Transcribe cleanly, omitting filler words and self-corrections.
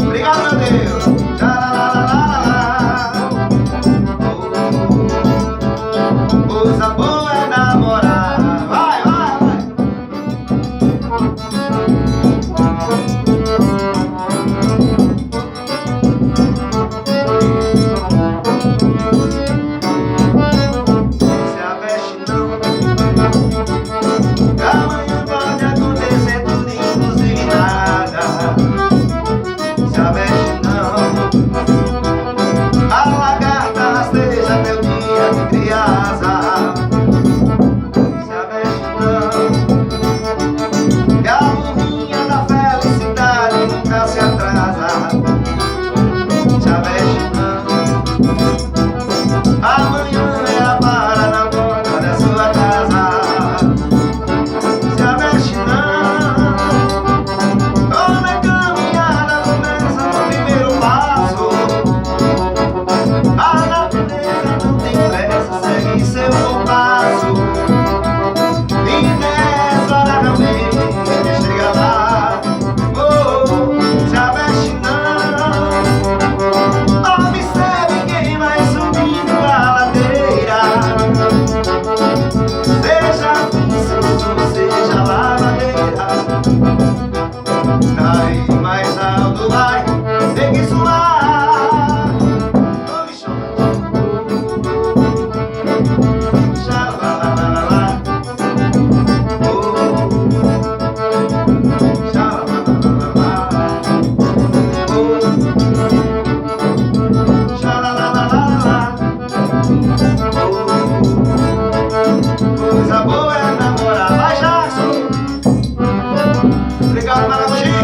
Obrigado, meu Deus. Coisa boa é namorar. Vai, vai, vai. Se aveste não. Amanhã pode acontecer tudo, inclusive nada. Se aveste não. A lagarta rasteja teu dia de criança. Se aveste não. E a luvinha da felicidade nunca se atrasa. Se aveste não. Amanhã ela para na porta da sua casa. Se aveste não. Toda caminhada começa no primeiro passo. A natureza não tem pressa, segue seu compasso. Inexoravelmente chega lá. Oh, se aveste não. Observe quem vai subindo a ladeira. Seja vicioso, seja lavadeira. Daí mais alto vai ter que suar. Oh, bicho. Xalalalala. Oh. Xalalalala. Oh. Xalalalala. Oh. Coisa boa é namorar. Vai, Jackson. Obrigado, Maragogi.